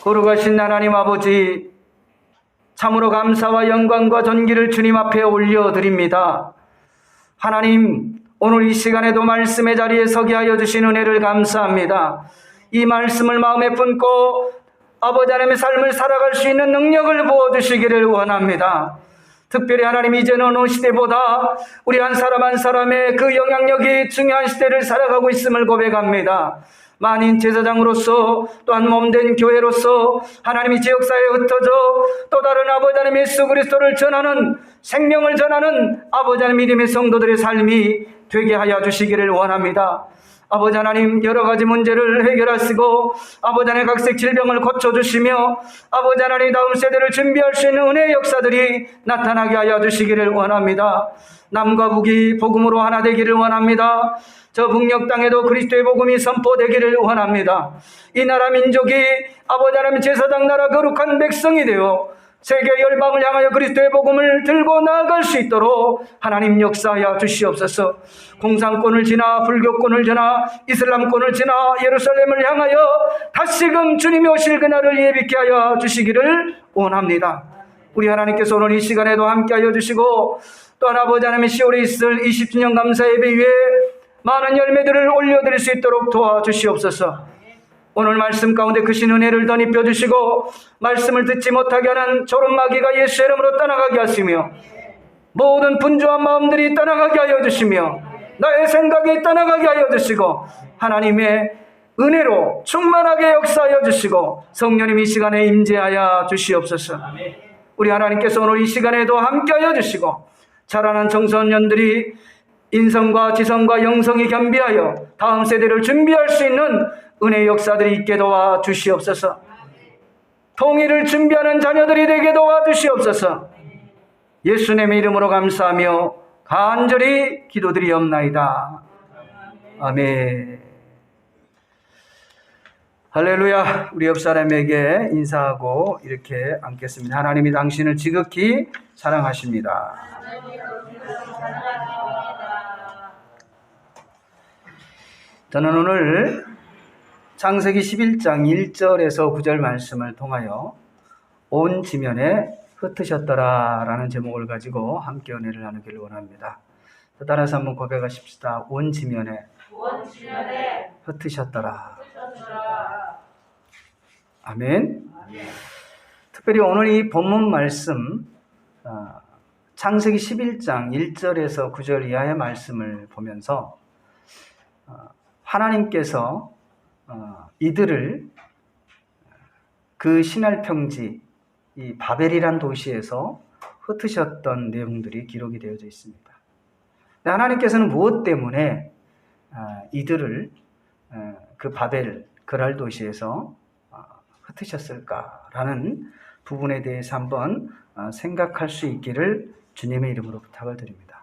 거룩하신 하나님 아버지, 참으로 감사와 영광과 존귀를 주님 앞에 올려드립니다. 하나님, 오늘 이 시간에도 말씀의 자리에 서게 하여 주신 은혜를 감사합니다. 이 말씀을 마음에 품고 아버지 하나님의 삶을 살아갈 수 있는 능력을 부어주시기를 원합니다. 특별히 하나님, 이제는 어느 시대보다 우리 한 사람 한 사람의 그 영향력이 중요한 시대를 살아가고 있음을 고백합니다. 만인 제사장으로서, 또한 몸된 교회로서 하나님이 지역사회에 흩어져 또 다른 아버지 하나님 예수 그리스도를 전하는, 생명을 전하는 아버지 하나님 믿음의 성도들의 삶이 되게 하여 주시기를 원합니다. 아버지 하나님, 여러 가지 문제를 해결하시고 아버지 하나님 각색 질병을 고쳐주시며 아버지 하나님 다음 세대를 준비할 수 있는 은혜의 역사들이 나타나게 하여 주시기를 원합니다. 남과 북이 복음으로 하나 되기를 원합니다. 저 북녘 땅에도 그리스도의 복음이 선포되기를 원합니다. 이 나라 민족이 아버지 하나님 제사장 나라 거룩한 백성이 되어 세계 열방을 향하여 그리스도의 복음을 들고 나아갈 수 있도록 하나님 역사하여 주시옵소서. 공산권을 지나 불교권을 지나 이슬람권을 지나 예루살렘을 향하여 다시금 주님이 오실 그날을 예비케 하여 주시기를 원합니다. 우리 하나님께서 오늘 이 시간에도 함께하여 주시고, 또한 아버지 하나님의 시월에 있을 20주년 감사 예배 위에 많은 열매들을 올려드릴 수 있도록 도와주시옵소서. 오늘 말씀 가운데 크신 은혜를 덧입혀 주시고 말씀을 듣지 못하게 하는 조롱마귀가 예수의 이름으로 떠나가게 하시며, 모든 분주한 마음들이 떠나가게 하여 주시며 나의 생각이 떠나가게 하여 주시고 하나님의 은혜로 충만하게 역사하여 주시고 성령님 이 시간에 임재하여 주시옵소서. 우리 하나님께서 오늘 이 시간에도 함께하여 주시고 자라난 청소년들이 인성과 지성과 영성이 겸비하여 다음 세대를 준비할 수 있는 은혜의 역사들이 있게 도와 주시옵소서. 통일을 준비하는 자녀들이 되게 도와 주시옵소서. 예수님의 이름으로 감사하며 간절히 기도드리옵나이다. 아멘. 할렐루야. 우리 옆 사람에게 인사하고 이렇게 앉겠습니다. 하나님이 당신을 지극히 사랑하십니다. 저는 오늘 창세기 11장 1절에서 9절 말씀을 통하여 온 지면에 흩으셨더라 라는 제목을 가지고 함께 은혜를 나누기를 원합니다. 따라서 한번 고백하십시다. 온 지면에 흩으셨더라. 아멘. 특별히 오늘 이 본문 말씀 창세기 11장 1절에서 9절 이하의 말씀을 보면서 하나님께서 이들을 그 신할 평지 이 바벨이란 도시에서 흩으셨던 내용들이 기록이 되어져 있습니다. 하나님께서는 무엇 때문에 이들을 그 바벨 그랄 도시에서 흩으셨을까라는 부분에 대해서 한번 생각할 수 있기를 주님의 이름으로 부탁을 드립니다.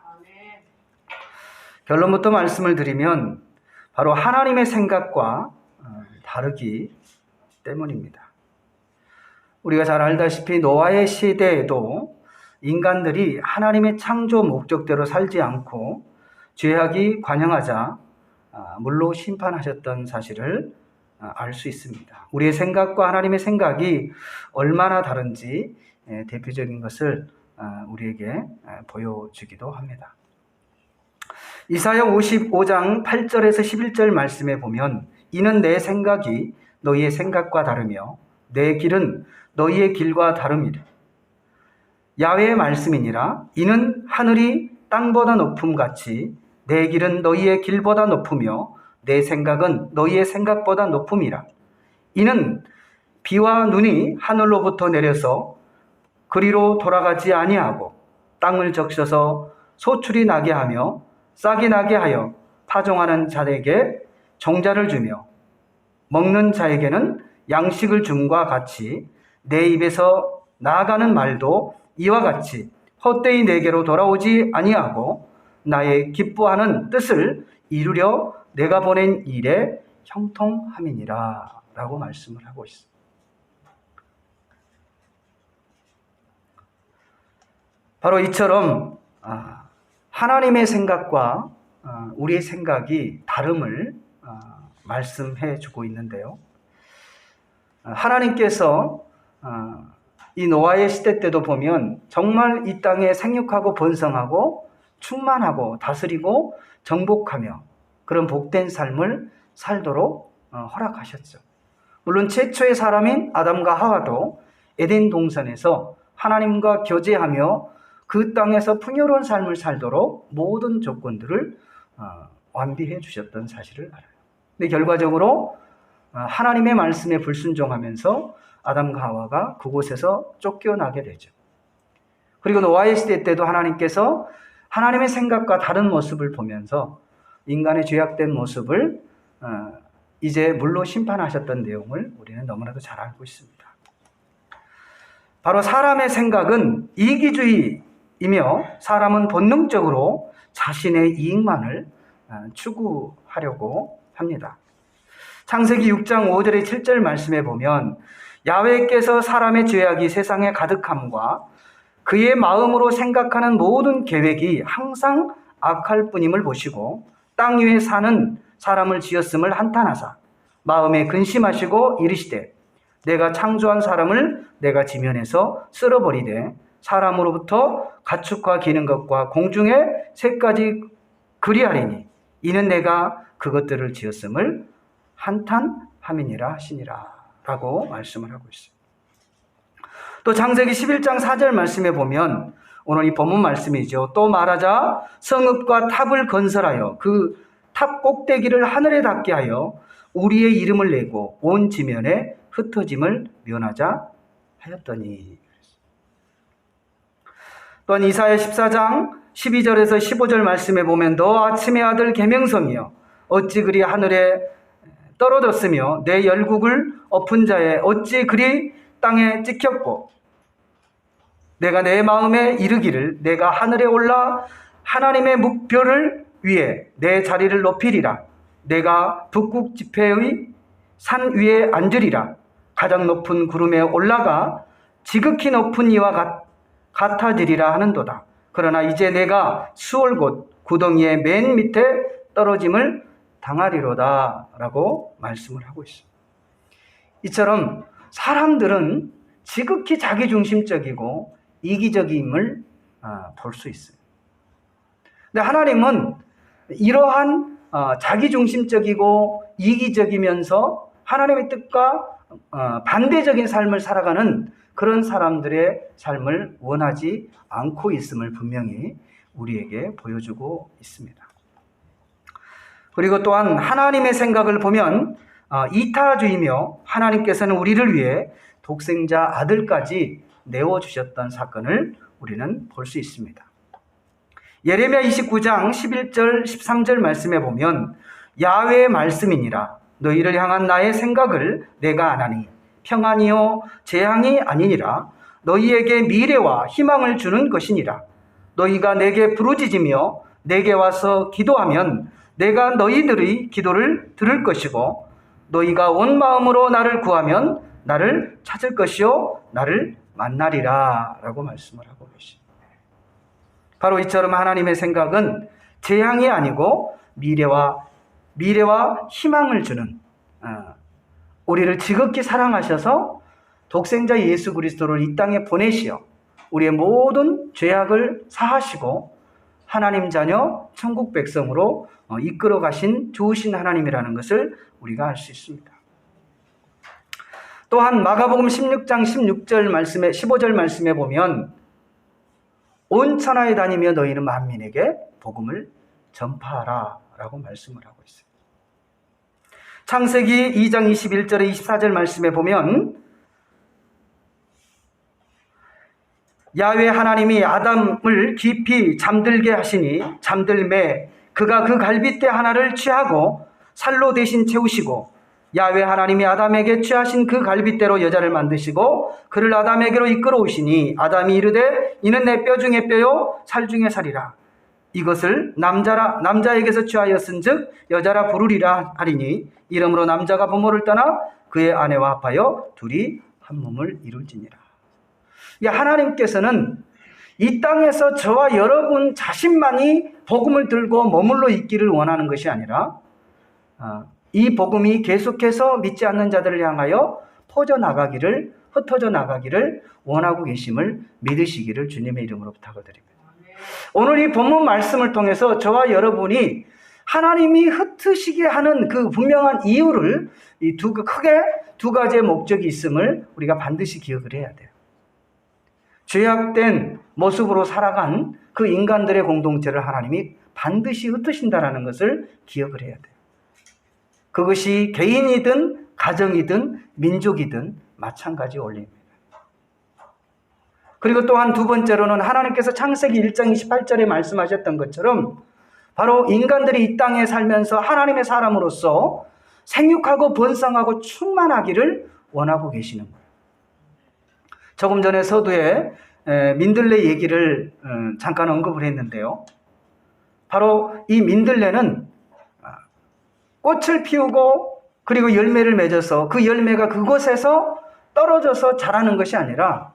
결론부터 말씀을 드리면 바로 하나님의 생각과 다르기 때문입니다. 우리가 잘 알다시피 노아의 시대에도 인간들이 하나님의 창조 목적대로 살지 않고 죄악이 관영하자 물로 심판하셨던 사실을 알 수 있습니다. 우리의 생각과 하나님의 생각이 얼마나 다른지 대표적인 것을 우리에게 보여주기도 합니다. 이사야 55장 8절에서 11절 말씀에 보면 이는 내 생각이 너희의 생각과 다르며 내 길은 너희의 길과 다름이라. 야훼의 말씀이니라. 이는 하늘이 땅보다 높음같이 내 길은 너희의 길보다 높으며 내 생각은 너희의 생각보다 높음이라. 이는 비와 눈이 하늘로부터 내려서 그리로 돌아가지 아니하고 땅을 적셔서 소출이 나게 하며 싹이 나게 하여 파종하는 자에게 종자를 주며 먹는 자에게는 양식을 줌과 같이 내 입에서 나아가는 말도 이와 같이 헛되이 내게로 돌아오지 아니하고 나의 기뻐하는 뜻을 이루려 내가 보낸 일에 형통함이니라 라고 말씀을 하고 있습니다. 바로 이처럼 하나님의 생각과 우리의 생각이 다름을 말씀해 주고 있는데요. 하나님께서 이 노아의 시대 때도 보면 정말 이 땅에 생육하고 번성하고 충만하고 다스리고 정복하며 그런 복된 삶을 살도록 허락하셨죠. 물론 최초의 사람인 아담과 하와도 에덴 동산에서 하나님과 교제하며 그 땅에서 풍요로운 삶을 살도록 모든 조건들을 완비해 주셨던 사실을 알아요. 근데 결과적으로 하나님의 말씀에 불순종하면서 아담과 하와가 그곳에서 쫓겨나게 되죠. 그리고 노아의 시대 때도 하나님께서 하나님의 생각과 다른 모습을 보면서 인간의 죄악된 모습을 이제 물로 심판하셨던 내용을 우리는 너무나도 잘 알고 있습니다. 바로 사람의 생각은 이기주의이며 사람은 본능적으로 자신의 이익만을 추구하려고 합니다. 창세기 6장 5절에 7절 말씀에 보면 야훼께서 사람의 죄악이 세상에 가득함과 그의 마음으로 생각하는 모든 계획이 항상 악할 뿐임을 보시고 땅 위에 사는 사람을 지었음을 한탄하사 마음에 근심하시고 이르시되 내가 창조한 사람을 내가 지면에서 쓸어버리되 사람으로부터 가축과 기는 것과 공중의 새까지 그리하리니 이는 내가 그것들을 지었음을 한탄함이니라 하시니라 라고 말씀을 하고 있습니다. 또 창세기 11장 4절 말씀에 보면 오늘 이 본문 말씀이죠. 또 말하자 성읍과 탑을 건설하여 그 탑 꼭대기를 하늘에 닿게 하여 우리의 이름을 내고 온 지면에 흩어짐을 면하자 하였더니. 또한 이사야 14장 12절에서 15절 말씀에 보면 너 아침의 아들 계명성이여 어찌 그리 하늘에 떨어졌으며 내 열국을 엎은 자에 어찌 그리 땅에 찍혔고 내가 내 마음에 이르기를 내가 하늘에 올라 하나님의 묵표를 위에 내 자리를 높이리라 내가 북극 지폐의 산 위에 앉으리라 가장 높은 구름에 올라가 지극히 높은 이와 같아지리라 하는도다. 그러나 이제 내가 수월 곧 구덩이의 맨 밑에 떨어짐을 당하리로다 라고 말씀을 하고 있습니다. 이처럼 사람들은 지극히 자기중심적이고 이기적임을 볼 수 있어요. 근데 하나님은 이러한 자기중심적이고 이기적이면서 하나님의 뜻과 반대적인 삶을 살아가는 그런 사람들의 삶을 원하지 않고 있음을 분명히 우리에게 보여주고 있습니다. 그리고 또한 하나님의 생각을 보면 이타주이며 하나님께서는 우리를 위해 독생자 아들까지 내어주셨던 사건을 우리는 볼 수 있습니다. 예레미야 29장 11절 13절 말씀에 보면 야훼의 말씀이니라 너희를 향한 나의 생각을 내가 아나니 평안이요 재앙이 아니니라 너희에게 미래와 희망을 주는 것이니라 너희가 내게 부르짖으며 내게 와서 기도하면 내가 너희들의 기도를 들을 것이고 너희가 온 마음으로 나를 구하면 나를 찾을 것이요 나를 만나리라 라고 말씀을 하고 계십니다. 바로 이처럼 하나님의 생각은 재앙이 아니고 미래와 희망을 주는 우리를 지극히 사랑하셔서 독생자 예수 그리스도를 이 땅에 보내시어 우리의 모든 죄악을 사하시고 하나님 자녀 천국 백성으로 이끌어 가신 좋으신 하나님이라는 것을 우리가 알 수 있습니다. 또한 마가복음 16장 16절 말씀에 15절 말씀에 보면 온 천하에 다니며 너희는 만민에게 복음을 전파하라 라고 말씀을 하고 있습니다. 창세기 2장 21절에 24절 말씀에 보면 야훼 하나님이 아담을 깊이 잠들게 하시니 잠들매 그가 그 갈빗대 하나를 취하고 살로 대신 채우시고 야훼 하나님이 아담에게 취하신 그 갈빗대로 여자를 만드시고 그를 아담에게로 이끌어 오시니 아담이 이르되 이는 내 뼈 중에 뼈요 살 중에 살이라 이것을 남자에게서 취하였은즉 여자라 부르리라 하리니 이러므로 남자가 부모를 떠나 그의 아내와 합하여 둘이 한 몸을 이룰지니라. 하나님께서는 이 땅에서 저와 여러분 자신만이 복음을 들고 머물러 있기를 원하는 것이 아니라 이 복음이 계속해서 믿지 않는 자들을 향하여 흩어져 나가기를 원하고 계심을 믿으시기를 주님의 이름으로 부탁을 드립니다. 오늘 이 본문 말씀을 통해서 저와 여러분이 하나님이 흩으시게 하는 그 분명한 이유를 크게 두 가지의 목적이 있음을 우리가 반드시 기억을 해야 돼요. 죄악된 모습으로 살아간 그 인간들의 공동체를 하나님이 반드시 흩으신다는 것을 기억을 해야 돼요. 그것이 개인이든 가정이든 민족이든 마찬가지 원리입니다. 그리고 또한 두 번째로는 하나님께서 창세기 1장 28절에 말씀하셨던 것처럼 바로 인간들이 이 땅에 살면서 하나님의 사람으로서 생육하고 번성하고 충만하기를 원하고 계시는 거예요. 조금 전에 서두에 민들레 얘기를 잠깐 언급을 했는데요. 바로 이 민들레는 꽃을 피우고 그리고 열매를 맺어서 그 열매가 그곳에서 떨어져서 자라는 것이 아니라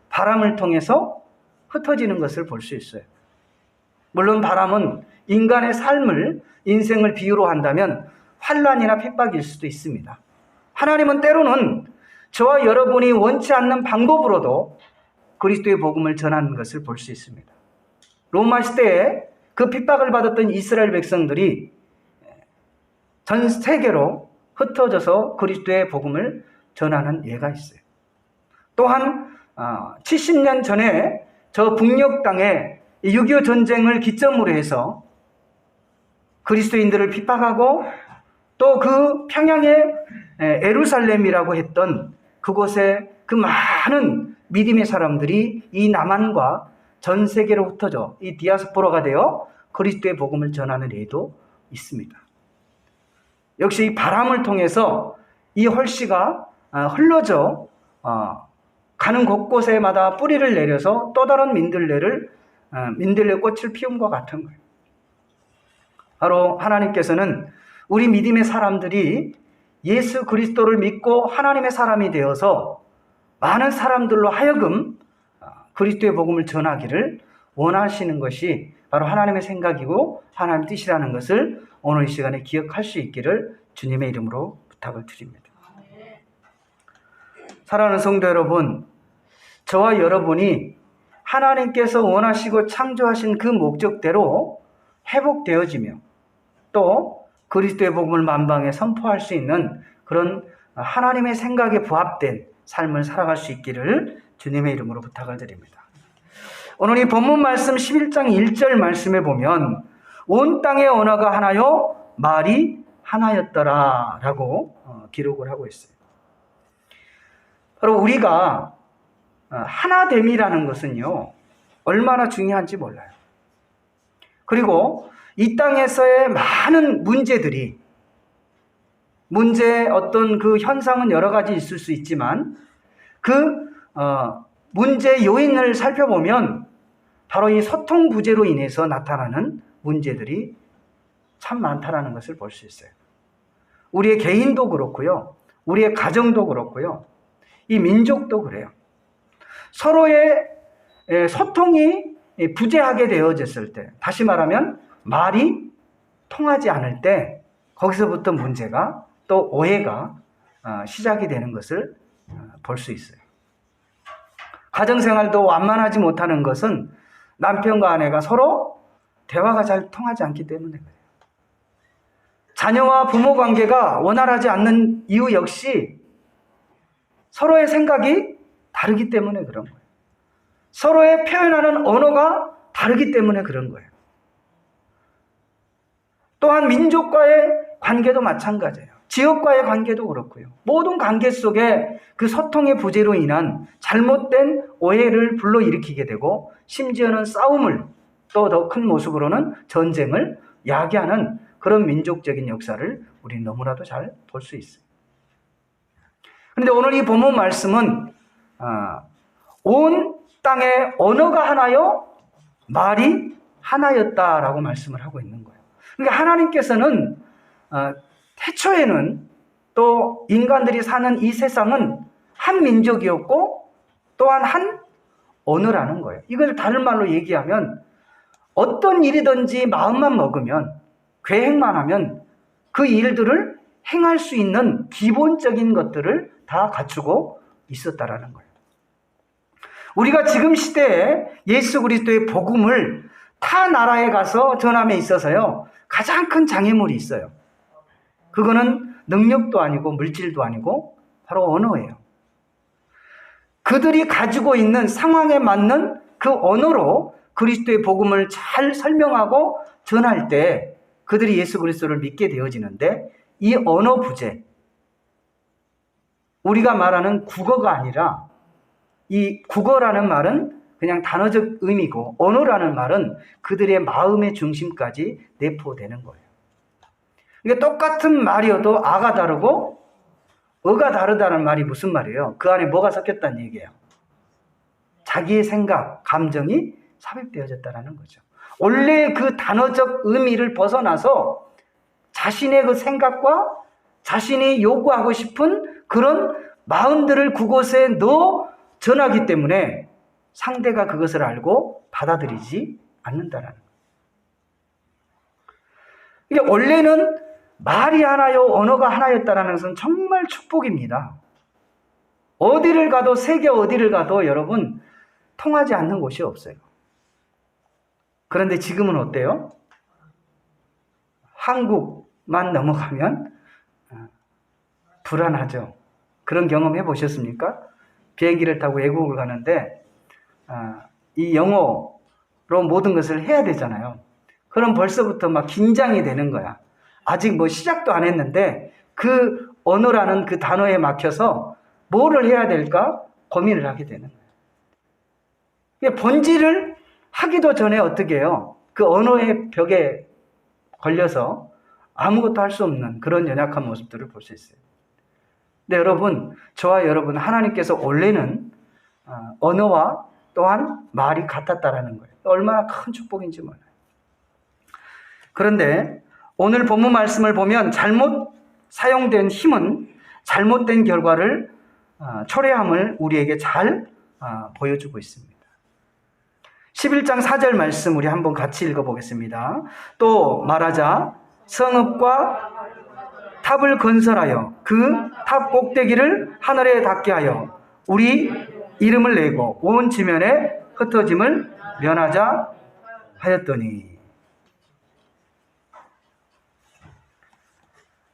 바람을 통해서 흩어지는 것을 볼 수 있어요. 물론 바람은 인간의 인생을 비유로 한다면 환난이나 핍박일 수도 있습니다. 하나님은 때로는 저와 여러분이 원치 않는 방법으로도 그리스도의 복음을 전하는 것을 볼 수 있습니다. 로마 시대에 그 핍박을 받았던 이스라엘 백성들이 전 세계로 흩어져서 그리스도의 복음을 전하는 예가 있어요. 또한 70년 전에 저 북녘 땅에 6.25 전쟁을 기점으로 해서 그리스도인들을 핍박하고 또 그 평양의 예루살렘이라고 했던 그곳에 그 많은 믿음의 사람들이 이 남한과 전 세계로 흩어져 이 디아스포라가 되어 그리스도의 복음을 전하는 예도 있습니다. 역시 이 바람을 통해서 이 헐씨가 흘러져 가는 곳곳에마다 뿌리를 내려서 또 다른 민들레 꽃을 피움과 같은 거예요. 바로 하나님께서는 우리 믿음의 사람들이 예수 그리스도를 믿고 하나님의 사람이 되어서 많은 사람들로 하여금 그리스도의 복음을 전하기를 원하시는 것이 바로 하나님의 생각이고 하나님의 뜻이라는 것을 오늘 이 시간에 기억할 수 있기를 주님의 이름으로 부탁을 드립니다. 사랑하는 성도 여러분, 저와 여러분이 하나님께서 원하시고 창조하신 그 목적대로 회복되어지며 또 그리스도의 복음을 만방에 선포할 수 있는 그런 하나님의 생각에 부합된 삶을 살아갈 수 있기를 주님의 이름으로 부탁을 드립니다. 오늘 이 본문 말씀 11장 1절 말씀에 보면 온 땅의 언어가 하나요 말이 하나였더라 라고 기록을 하고 있어요. 바로 우리가 하나됨이라는 것은요 얼마나 중요한지 몰라요. 그리고 이 땅에서의 많은 문제의 어떤 그 현상은 여러 가지 있을 수 있지만 그 문제 요인을 살펴보면 바로 이 소통 부재로 인해서 나타나는 문제들이 참 많다라는 것을 볼 수 있어요. 우리의 개인도 그렇고요. 우리의 가정도 그렇고요. 이 민족도 그래요. 서로의 소통이 부재하게 되어졌을 때, 다시 말하면 말이 통하지 않을 때 거기서부터 문제가 또 오해가 시작이 되는 것을 볼 수 있어요. 가정생활도 완만하지 못하는 것은 남편과 아내가 서로 대화가 잘 통하지 않기 때문에 그래요. 자녀와 부모 관계가 원활하지 않는 이유 역시 서로의 생각이 다르기 때문에 그런 거예요. 서로의 표현하는 언어가 다르기 때문에 그런 거예요. 또한 민족과의 관계도 마찬가지예요. 지역과의 관계도 그렇고요. 모든 관계 속에 그 소통의 부재로 인한 잘못된 오해를 불러일으키게 되고 심지어는 싸움을 또 더 큰 모습으로는 전쟁을 야기하는 그런 민족적인 역사를 우리는 너무나도 잘 볼 수 있어요. 그런데 오늘 이 본문 말씀은 온 땅의 언어가 하나요 말이 하나였다라고 말씀을 하고 있는 거예요. 그러니까 하나님께서는 태초에는 또 인간들이 사는 이 세상은 한 민족이었고 또한 한 언어라는 거예요. 이걸 다른 말로 얘기하면 어떤 일이든지 마음만 먹으면 계획만 하면 그 일들을 행할 수 있는 기본적인 것들을 다 갖추고 있었다라는 거예요. 우리가 지금 시대에 예수 그리스도의 복음을 타 나라에 가서 전함에 있어서요, 가장 큰 장애물이 있어요. 그거는 능력도 아니고 물질도 아니고 바로 언어예요. 그들이 가지고 있는 상황에 맞는 그 언어로 그리스도의 복음을 잘 설명하고 전할 때 그들이 예수 그리스도를 믿게 되어지는데, 이 언어 부재, 우리가 말하는 국어가 아니라, 이 국어라는 말은 그냥 단어적 의미고 언어라는 말은 그들의 마음의 중심까지 내포되는 거예요. 이게 똑같은 말이어도 아가 다르고 어가 다르다는 말이 무슨 말이에요? 그 안에 뭐가 섞였다는 얘기예요? 자기의 생각, 감정이 삽입되어졌다는 거죠. 원래 그 단어적 의미를 벗어나서 자신의 그 생각과 자신이 요구하고 싶은 그런 마음들을 그곳에 넣어 전하기 때문에 상대가 그것을 알고 받아들이지 않는다는 거예요. 이게 원래는 말이 하나요, 언어가 하나였다는 것은 정말 축복입니다. 어디를 가도, 세계 어디를 가도 여러분 통하지 않는 곳이 없어요. 그런데 지금은 어때요? 한국만 넘어가면 불안하죠. 그런 경험 해보셨습니까? 비행기를 타고 외국을 가는데 이 영어로 모든 것을 해야 되잖아요. 그럼 벌써부터 막 긴장이 되는 거야. 아직 뭐 시작도 안 했는데 그 언어라는 그 단어에 막혀서 뭐를 해야 될까 고민을 하게 되는 거예요. 본질을 하기도 전에 어떻게 해요? 그 언어의 벽에 걸려서 아무것도 할 수 없는 그런 연약한 모습들을 볼 수 있어요. 근데 여러분, 저와 여러분, 하나님께서 원래는 언어와 또한 말이 같았다라는 거예요. 얼마나 큰 축복인지 몰라요. 그런데 오늘 본문 말씀을 보면 잘못 사용된 힘은 잘못된 결과를 초래함을 우리에게 잘 보여주고 있습니다. 11장 4절 말씀 우리 한번 같이 읽어보겠습니다. 또 말하자 성읍과 탑을 건설하여 그 탑 꼭대기를 하늘에 닿게 하여 우리 이름을 내고 온 지면에 흩어짐을 면하자 하였더니,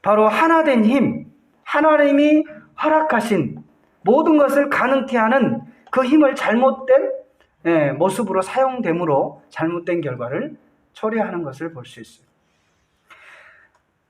바로 하나된 힘, 하나님이 허락하신 모든 것을 가능케 하는 그 힘을 잘못된 모습으로 사용됨으로 잘못된 결과를 초래하는 것을 볼 수 있어요.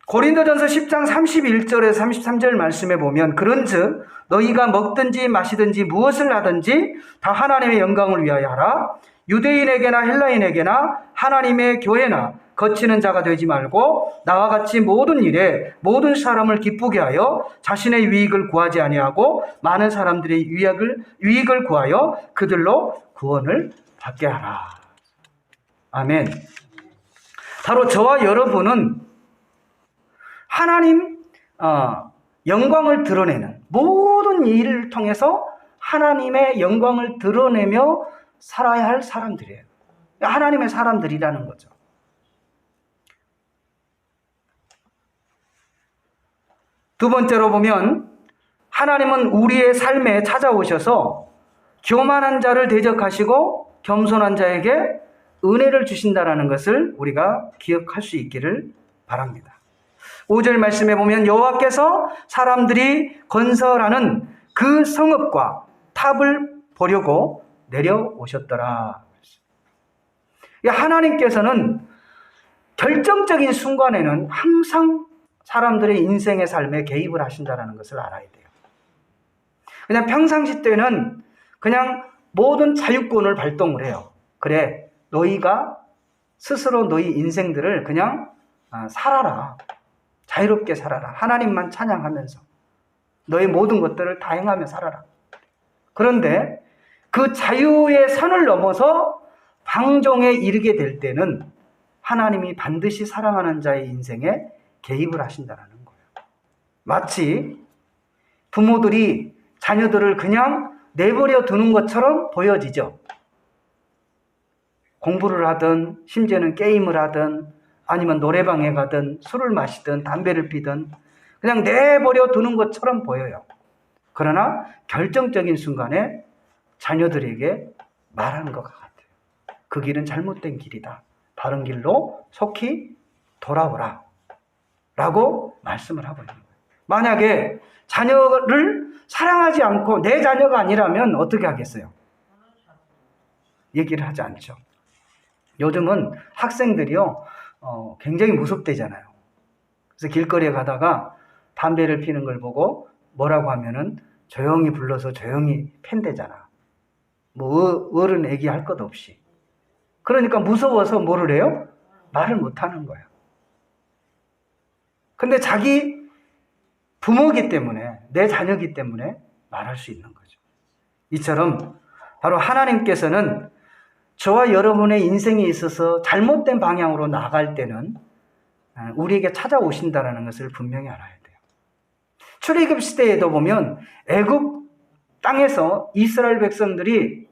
고린도전서 10장 31절에서 33절 말씀에 보면, 그런즉 너희가 먹든지 마시든지 무엇을 하든지 다 하나님의 영광을 위하여 하라. 유대인에게나 헬라인에게나 하나님의 교회나 거치는 자가 되지 말고 나와 같이 모든 일에 모든 사람을 기쁘게 하여 자신의 유익을 구하지 아니하고 많은 사람들의 유익을 구하여 그들로 구원을 받게 하라. 아멘. 바로 저와 여러분은 하나님 영광을 드러내는 모든 일을 통해서 하나님의 영광을 드러내며 살아야 할 사람들이에요. 하나님의 사람들이라는 거죠. 두 번째로 보면 하나님은 우리의 삶에 찾아오셔서 교만한 자를 대적하시고 겸손한 자에게 은혜를 주신다는 것을 우리가 기억할 수 있기를 바랍니다. 5절 말씀에 보면 여호와께서 사람들이 건설하는 그 성읍과 탑을 보려고 내려오셨더라. 하나님께서는 결정적인 순간에는 항상 사람들의 인생의 삶에 개입을 하신다는 것을 알아야 돼요. 그냥 평상시 때는 그냥 모든 자유권을 발동을 해요. 그래, 너희가 스스로 너희 인생들을 그냥 살아라. 자유롭게 살아라. 하나님만 찬양하면서 너의 모든 것들을 다 행하며 살아라. 그런데 그 자유의 선을 넘어서 방종에 이르게 될 때는 하나님이 반드시 사랑하는 자의 인생에 개입을 하신다는 거예요. 마치 부모들이 자녀들을 그냥 내버려 두는 것처럼 보여지죠. 공부를 하든 심지어는 게임을 하든 아니면 노래방에 가든 술을 마시든 담배를 피든 그냥 내버려 두는 것처럼 보여요. 그러나 결정적인 순간에 자녀들에게 말하는 것 같아요. 그 길은 잘못된 길이다. 바른 길로 속히 돌아오라. 라고 말씀을 하고 있는 거예요. 만약에 자녀를 사랑하지 않고 내 자녀가 아니라면 어떻게 하겠어요? 얘기를 하지 않죠. 요즘은 학생들이요, 굉장히 무섭대잖아요. 그래서 길거리에 가다가 담배를 피는 걸 보고 뭐라고 하면은 조용히 불러서 조용히 팬대잖아. 뭐 어른 얘기할 것 없이. 그러니까 무서워서 뭐를 해요? 말을 못 하는 거예요. 근데 자기 부모기 때문에, 내 자녀기 때문에 말할 수 있는 거죠. 이처럼 바로 하나님께서는 저와 여러분의 인생에 있어서 잘못된 방향으로 나갈 때는 우리에게 찾아오신다는 것을 분명히 알아야 돼요. 출애굽 시대에도 보면 애굽 땅에서 이스라엘 백성들이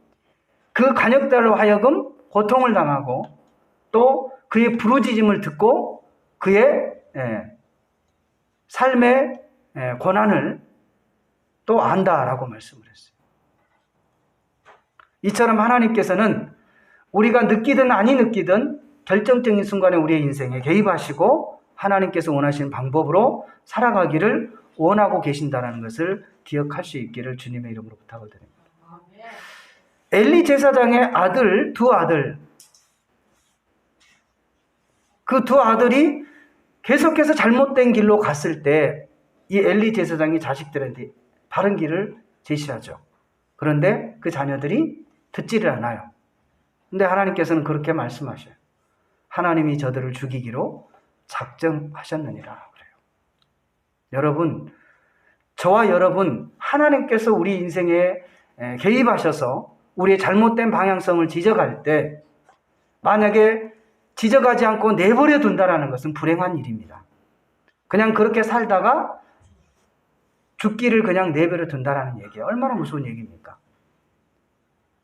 그 관역들로 하여금 고통을 당하고 또 그의 부르짖음을 듣고 그의 삶의 고난을 또 안다라고 말씀을 했어요. 이처럼 하나님께서는 우리가 느끼든 아니 느끼든 결정적인 순간에 우리의 인생에 개입하시고 하나님께서 원하시는 방법으로 살아가기를 원하고 계신다는 것을 기억할 수 있기를 주님의 이름으로 부탁을 드립니다. 엘리 제사장의 두 아들, 그 두 아들이 계속해서 잘못된 길로 갔을 때 이 엘리 제사장이 자식들한테 바른 길을 제시하죠. 그런데 그 자녀들이 듣지를 않아요. 근데 하나님께서는 그렇게 말씀하셔요. 하나님이 저들을 죽이기로 작정하셨느니라 그래요. 여러분, 저와 여러분, 하나님께서 우리 인생에 개입하셔서 우리의 잘못된 방향성을 지적할 때 만약에 지적하지 않고 내버려 둔다는 것은 불행한 일입니다. 그냥 그렇게 살다가 죽기를 그냥 내버려 둔다는 얘기예요. 얼마나 무서운 얘기입니까?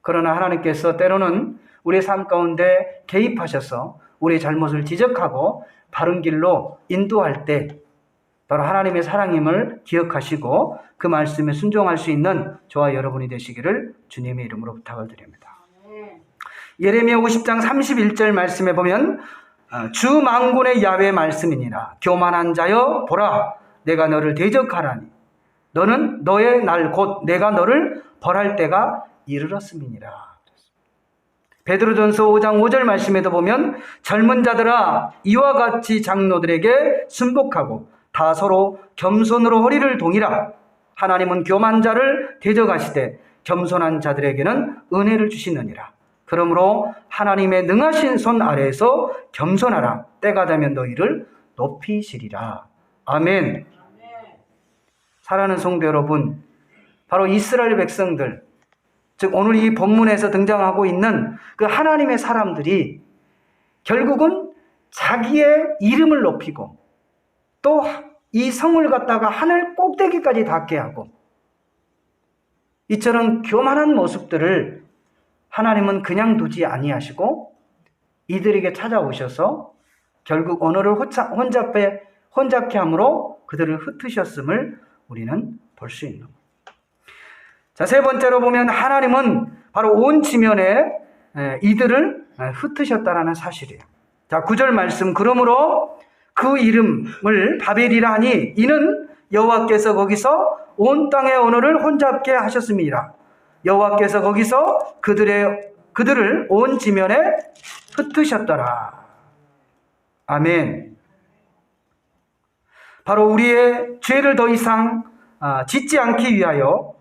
그러나 하나님께서 때로는 우리의 삶 가운데 개입하셔서 우리의 잘못을 지적하고 바른 길로 인도할 때 바로 하나님의 사랑임을 기억하시고 그 말씀에 순종할 수 있는 저와 여러분이 되시기를 주님의 이름으로 부탁을 드립니다. 예레미야 50장 31절 말씀에 보면 주 만군의 야훼 말씀이니라. 교만한 자여 보라, 내가 너를 대적하라니 너는 너의 날 곧 내가 너를 벌할 때가 이르렀음이니라. 베드로전서 5장 5절 말씀에도 보면 젊은 자들아 이와 같이 장로들에게 순복하고 다 서로 겸손으로 허리를 동이라. 하나님은 교만 자를 대적하시되 겸손한 자들에게는 은혜를 주시느니라. 그러므로 하나님의 능하신 손 아래에서 겸손하라. 때가 되면 너희를 높이시리라. 아멘. 사랑하는 성도 여러분, 바로 이스라엘 백성들, 즉 오늘 이 본문에서 등장하고 있는 그 하나님의 사람들이 결국은 자기의 이름을 높이고 또 이 성을 갖다가 하늘 꼭대기까지 닿게 하고 이처럼 교만한 모습들을 하나님은 그냥 두지 아니하시고 이들에게 찾아오셔서 결국 언어를 혼잡케 함으로 그들을 흩으셨음을 우리는 볼 수 있는 거예요. 자, 세 번째로 보면 하나님은 바로 온 지면에 이들을 흩으셨다라는 사실이에요. 자, 9절 말씀. 그러므로 그 이름을 바벨이라 하니 이는 여호와께서 거기서 온 땅의 언어를 혼잡게 하셨습니다. 여호와께서 거기서 그들을 온 지면에 흩으셨더라. 아멘. 바로 우리의 죄를 더 이상 짓지 않기 위하여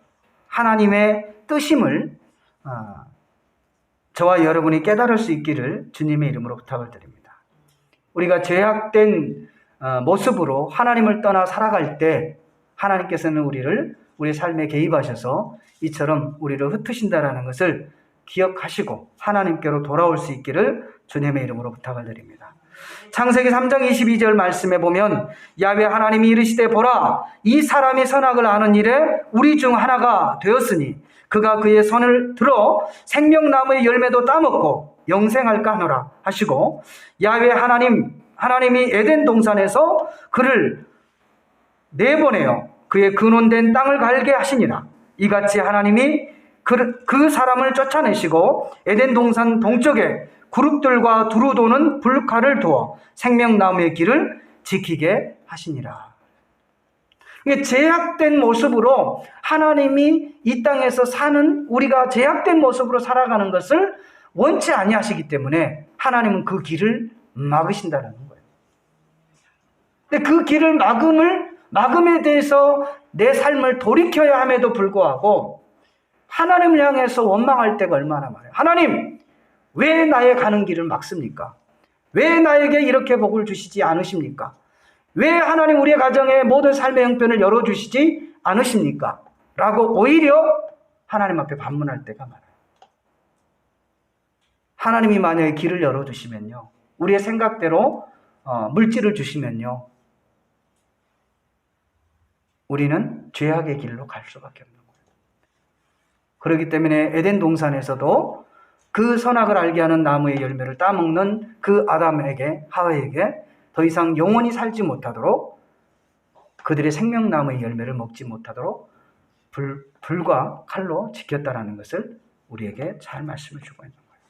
하나님의 뜻임을 저와 여러분이 깨달을 수 있기를 주님의 이름으로 부탁을 드립니다. 우리가 죄악된 모습으로 하나님을 떠나 살아갈 때 하나님께서는 우리의 삶에 개입하셔서 이처럼 우리를 흩으신다라는 것을 기억하시고 하나님께로 돌아올 수 있기를 주님의 이름으로 부탁을 드립니다. 창세기 3장 22절 말씀에 보면 야훼 하나님이 이르시되 보라, 이 사람이 선악을 아는 일에 우리 중 하나가 되었으니 그가 그의 손을 들어 생명나무의 열매도 따먹고 영생할까 하노라 하시고 야훼 하나님이 에덴 동산에서 그를 내보내어 그의 근원된 땅을 갈게 하시니라. 이같이 하나님이 그 사람을 쫓아내시고 에덴 동산 동쪽에 그룹들과 두루 도는 불칼을 두어 생명나무의 길을 지키게 하시니라. 이게 제약된 모습으로 하나님이 이 땅에서 사는, 우리가 제약된 모습으로 살아가는 것을 원치 아니하시기 때문에 하나님은 그 길을 막으신다는 거예요. 근데 그 길을 막음에 대해서 내 삶을 돌이켜야 함에도 불구하고 하나님을 향해서 원망할 때가 얼마나 많아요. 하나님, 왜 나의 가는 길을 막습니까? 왜 나에게 이렇게 복을 주시지 않으십니까? 왜 하나님 우리의 가정에 모든 삶의 형편을 열어주시지 않으십니까? 라고 오히려 하나님 앞에 반문할 때가 많아요. 하나님이 만약에 길을 열어주시면요, 우리의 생각대로 물질을 주시면요, 우리는 죄악의 길로 갈 수밖에 없는 거예요. 그렇기 때문에 에덴 동산에서도 그 선악을 알게 하는 나무의 열매를 따먹는 그 아담에게, 하와에게 더 이상 영원히 살지 못하도록, 그들의 생명나무의 열매를 먹지 못하도록 불과 칼로 지켰다라는 것을 우리에게 잘 말씀을 주고 있는 거예요.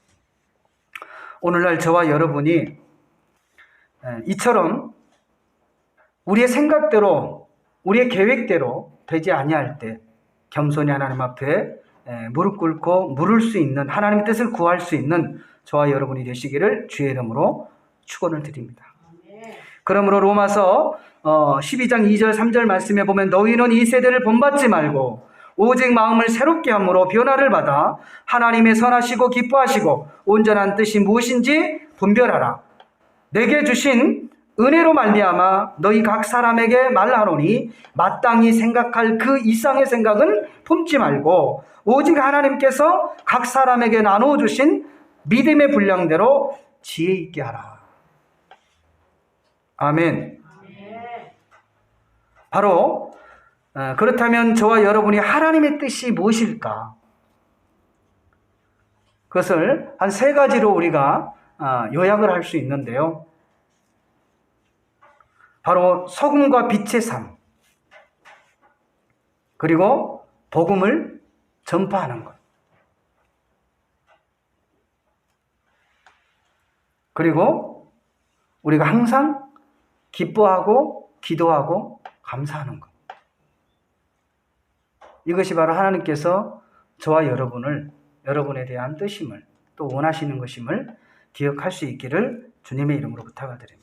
오늘날 저와 여러분이 이처럼 우리의 생각대로, 우리의 계획대로 되지 아니할 때 겸손히 하나님 앞에 무릎 꿇고 물을 수 있는, 하나님의 뜻을 구할 수 있는 저와 여러분이 되시기를 주의 이름으로 축원을 드립니다. 그러므로 로마서 12장 2절 3절 말씀에 보면 너희는 이 세대를 본받지 말고 오직 마음을 새롭게 함으로 변화를 받아 하나님의 선하시고 기뻐하시고 온전한 뜻이 무엇인지 분별하라. 내게 주신 은혜로 말미암아 너희 각 사람에게 말하노니 마땅히 생각할 그 이상의 생각은 품지 말고 오직 하나님께서 각 사람에게 나누어 주신 믿음의 분량대로 지혜 있게 하라. 아멘. 바로 그렇다면 저와 여러분이 하나님의 뜻이 무엇일까? 그것을 한 세 가지로 우리가 요약을 할 수 있는데요. 바로 소금과 빛의 삶, 그리고 복음을 전파하는 것, 그리고 우리가 항상 기뻐하고 기도하고 감사하는 것. 이것이 바로 하나님께서 저와 여러분에 대한 뜻임을, 또 원하시는 것임을 기억할 수 있기를 주님의 이름으로 부탁을 드립니다.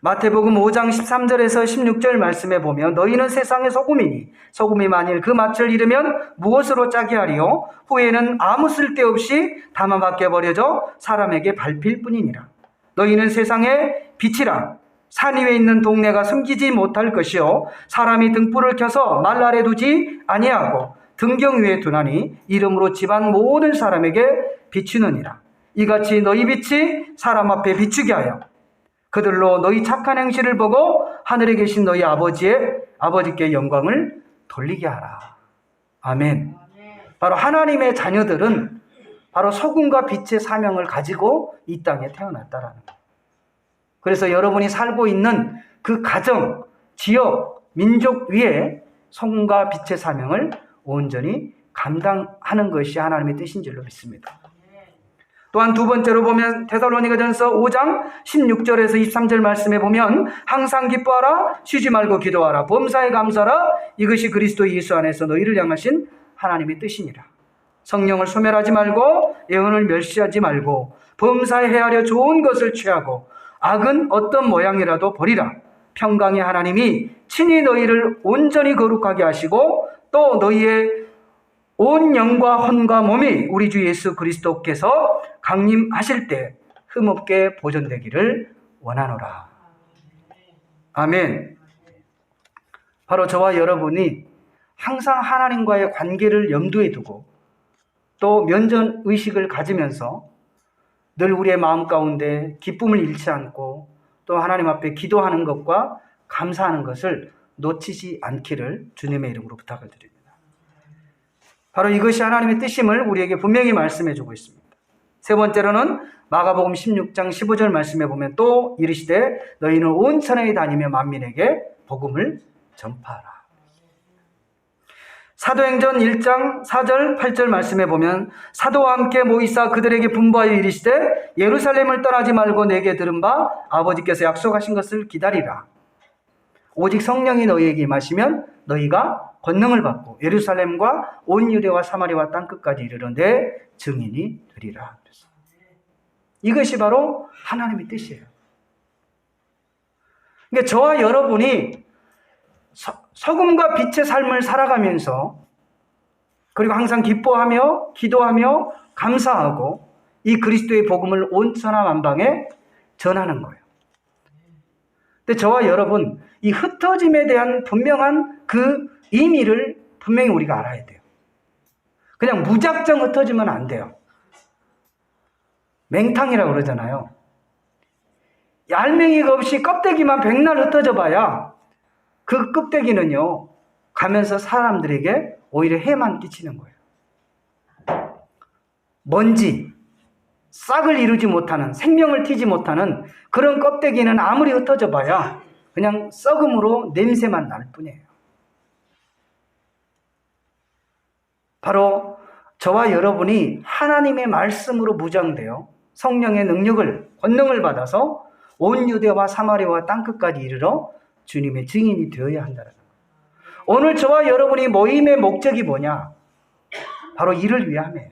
마태복음 5장 13절에서 16절 말씀에 보면 너희는 세상의 소금이니 소금이 만일 그 맛을 잃으면 무엇으로 짜게 하리요? 후에는 아무 쓸데없이 다만 밖에 버려져 사람에게 밟힐 뿐이니라. 너희는 세상의 빛이라. 산 위에 있는 동네가 숨기지 못할 것이요 사람이 등불을 켜서 말 아래 두지 아니하고 등경 위에 두나니 이름으로 집안 모든 사람에게 비추느니라. 이같이 너희 빛이 사람 앞에 비추게 하여 그들로 너희 착한 행실을 보고 하늘에 계신 너희 아버지께 영광을 돌리게 하라. 아멘. 바로 하나님의 자녀들은 바로 소금과 빛의 사명을 가지고 이 땅에 태어났다라는 거예요. 그래서 여러분이 살고 있는 그 가정, 지역, 민족 위에 소금과 빛의 사명을 온전히 감당하는 것이 하나님의 뜻인 줄로 믿습니다. 또한 두 번째로 보면 데살로니가전서 5장 16절에서 23절 말씀에 보면 항상 기뻐하라, 쉬지 말고 기도하라, 범사에 감사하라, 이것이 그리스도 예수 안에서 너희를 향하신 하나님의 뜻이니라. 성령을 소멸하지 말고 예언을 멸시하지 말고 범사에 헤아려 좋은 것을 취하고 악은 어떤 모양이라도 버리라. 평강의 하나님이 친히 너희를 온전히 거룩하게 하시고 또 너희의 온 영과 혼과 몸이 우리 주 예수 그리스도께서 강림하실 때 흠없게 보존되기를 원하노라. 아멘. 바로 저와 여러분이 항상 하나님과의 관계를 염두에 두고 또 면전의식을 가지면서 늘 우리의 마음 가운데 기쁨을 잃지 않고 또 하나님 앞에 기도하는 것과 감사하는 것을 놓치지 않기를 주님의 이름으로 부탁을 드립니다. 바로 이것이 하나님의 뜻임을 우리에게 분명히 말씀해 주고 있습니다. 세 번째로는 마가복음 16장 15절 말씀에 보면 또 이르시되 너희는 온 천하에 다니며 만민에게 복음을 전파하라. 사도행전 1장 4절 8절 말씀에 보면 사도와 함께 모이사 그들에게 분부하여 이르시되 예루살렘을 떠나지 말고 내게 들은 바 아버지께서 약속하신 것을 기다리라. 오직 성령이 너희에게 임하시면 너희가 권능을 받고 예루살렘과 온 유대와 사마리아와 땅끝까지 이르러 내 증인이 되리라. 이것이 바로 하나님의 뜻이에요. 그러니까 저와 여러분이 소금과 빛의 삶을 살아가면서 그리고 항상 기뻐하며 기도하며 감사하고 이 그리스도의 복음을 온 천하 만방에 전하는 거예요. 근데 저와 여러분 이 흩어짐에 대한 분명한 그 의미를 분명히 우리가 알아야 돼요. 그냥 무작정 흩어지면 안 돼요. 맹탕이라고 그러잖아요. 알맹이가 없이 껍데기만 백날 흩어져 봐야 그 껍데기는요 가면서 사람들에게 오히려 해만 끼치는 거예요. 먼지, 싹을 이루지 못하는, 생명을 띠지 못하는 그런 껍데기는 아무리 흩어져 봐야 그냥 썩음으로 냄새만 날 뿐이에요. 바로 저와 여러분이 하나님의 말씀으로 무장되어 성령의 능력을, 권능을 받아서 온 유대와 사마리아와 땅끝까지 이르러 주님의 증인이 되어야 한다는 거예요. 오늘 저와 여러분이 모임의 목적이 뭐냐? 바로 이를 위함이에요.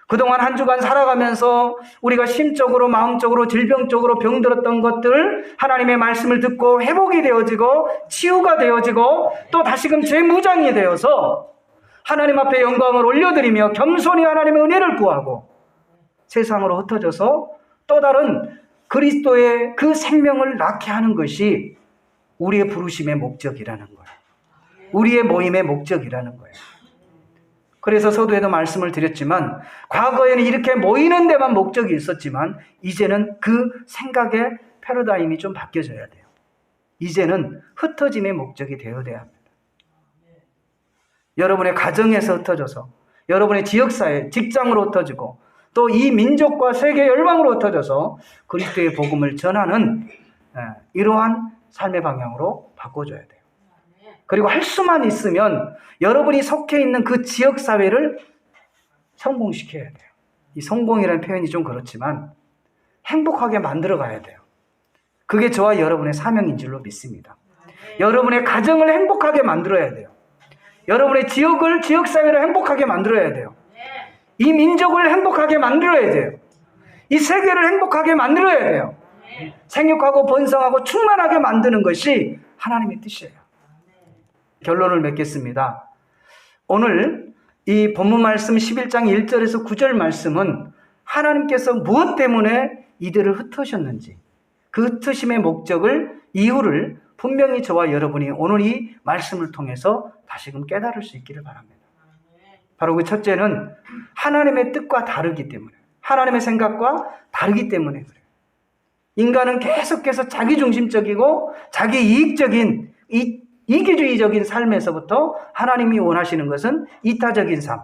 그동안 한 주간 살아가면서 우리가 심적으로, 마음적으로, 질병적으로 병들었던 것들 하나님의 말씀을 듣고 회복이 되어지고 치유가 되어지고 또 다시금 재무장이 되어서 하나님 앞에 영광을 올려드리며 겸손히 하나님의 은혜를 구하고 세상으로 흩어져서 또 다른 그리스도의 그 생명을 낳게 하는 것이 우리의 부르심의 목적이라는 거예요. 우리의 모임의 목적이라는 거예요. 그래서 서두에도 말씀을 드렸지만 과거에는 이렇게 모이는 데만 목적이 있었지만 이제는 그 생각의 패러다임이 좀 바뀌어져야 돼요. 이제는 흩어짐의 목적이 되어야 합니다. 여러분의 가정에서 흩어져서 여러분의 지역사회, 직장으로 흩어지고 또 이 민족과 세계 열방으로 흩어져서 그리스도의 복음을 전하는 이러한 삶의 방향으로 바꿔줘야 돼요. 그리고 할 수만 있으면 여러분이 속해 있는 그 지역사회를 성공시켜야 돼요. 이 성공이라는 표현이 좀 그렇지만 행복하게 만들어 가야 돼요. 그게 저와 여러분의 사명인 줄로 믿습니다. 여러분의 가정을 행복하게 만들어야 돼요. 여러분의 지역사회를 행복하게 만들어야 돼요. 이 민족을 행복하게 만들어야 돼요. 이 세계를 행복하게 만들어야 돼요. 생육하고 번성하고 충만하게 만드는 것이 하나님의 뜻이에요. 결론을 맺겠습니다. 오늘 이 본문 말씀 11장 1절에서 9절 말씀은 하나님께서 무엇 때문에 이들을 흩으셨는지 그 흩으심의 목적을, 이유를 분명히 저와 여러분이 오늘 이 말씀을 통해서 다시금 깨달을 수 있기를 바랍니다. 바로 그 첫째는 하나님의 뜻과 다르기 때문에, 하나님의 생각과 다르기 때문에 그래요. 인간은 계속해서 자기중심적이고 자기 이익적인 이기주의적인 삶에서부터 하나님이 원하시는 것은 이타적인 삶,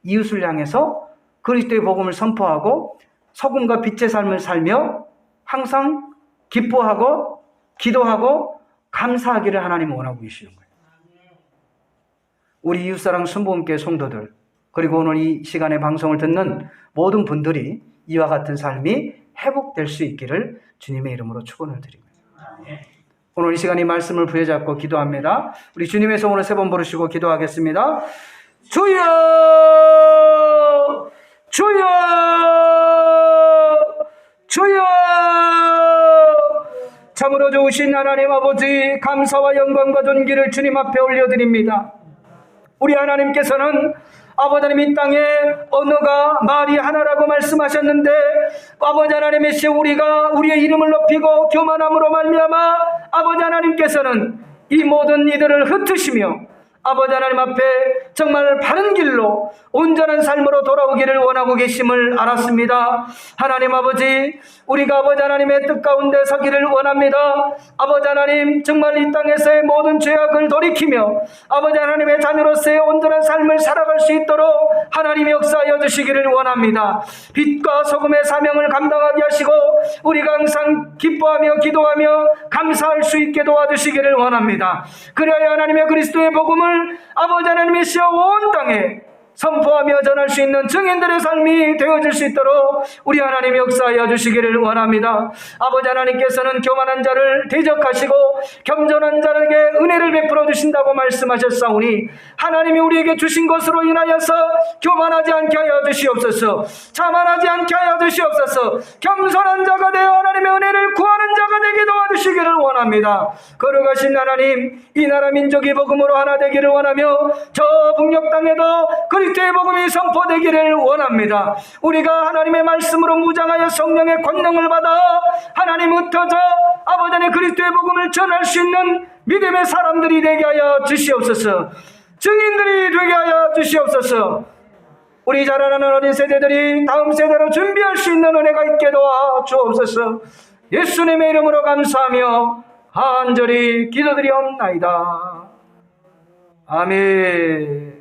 이웃을 향해서 그리스도의 복음을 선포하고 소금과 빛의 삶을 살며 항상 기뻐하고 기도하고 감사하기를 하나님은 원하고 계시는 거예요. 우리 이웃사랑 순복음교회 성도들, 그리고 오늘 이 시간에 방송을 듣는 모든 분들이 이와 같은 삶이 회복될 수 있기를 주님의 이름으로 축원을 드립니다. 오늘 이 시간에 말씀을 부여잡고 기도합니다. 우리 주님의 성으로 3번 부르시고 기도하겠습니다. 주여! 주여! 주여! 참으로 좋으신 하나님 아버지, 감사와 영광과 존귀를 주님 앞에 올려드립니다. 우리 하나님께서는 아버지 하나님 이 땅에 언어가 말이 하나라고 말씀하셨는데 아버지 하나님의 시 우리가 우리의 이름을 높이고 교만함으로 말미암아 아버지 하나님께서는 이 모든 이들을 흩으시며 아버지 하나님 앞에 정말 바른 길로 온전한 삶으로 돌아오기를 원하고 계심을 알았습니다. 하나님 아버지, 우리가 아버지 하나님의 뜻 가운데 서기를 원합니다. 아버지 하나님, 정말 이 땅에서의 모든 죄악을 돌이키며 아버지 하나님의 자녀로서의 온전한 삶을 살아갈 수 있도록 하나님이 역사하여 주시기를 원합니다. 빛과 소금의 사명을 감당하게 하시고 우리가 항상 기뻐하며 기도하며 감사할 수 있게 도와주시기를 원합니다. 그래야 하나님의 그리스도의 복음을 아버지 하나님의 시여 온 땅에 선포하며 전할 수 있는 증인들의 삶이 되어질 수 있도록 우리 하나님이 역사하여 주시기를 원합니다. 아버지 하나님께서는 교만한 자를 대적하시고 겸손한 자에게 은혜를 베풀어 주신다고 말씀하셨사오니 하나님이 우리에게 주신 것으로 인하여서 교만하지 않게 하여 주시옵소서. 자만하지 않게 하여 주시옵소서. 겸손한 자가 되어 하나님의 은혜를 구하는 자가 되게 도와주시기를 원합니다. 거룩하신 하나님, 이 나라 민족이 복음으로 하나 되기를 원하며 저 북녘 땅에도 그리스도의 복음이 선포되기를 원합니다. 우리가 하나님의 말씀으로 무장하여 성령의 권능을 받아 하나님 흩어져 아버지 안에 그리스도의 복음을 전할 수 있는 믿음의 사람들이 되게 하여 주시옵소서. 증인들이 되게 하여 주시옵소서. 우리 자라나는 어린 세대들이 다음 세대로 준비할 수 있는 은혜가 있게 도와 주옵소서. 예수님의 이름으로 감사하며 간절히 기도드리옵나이다. 아멘.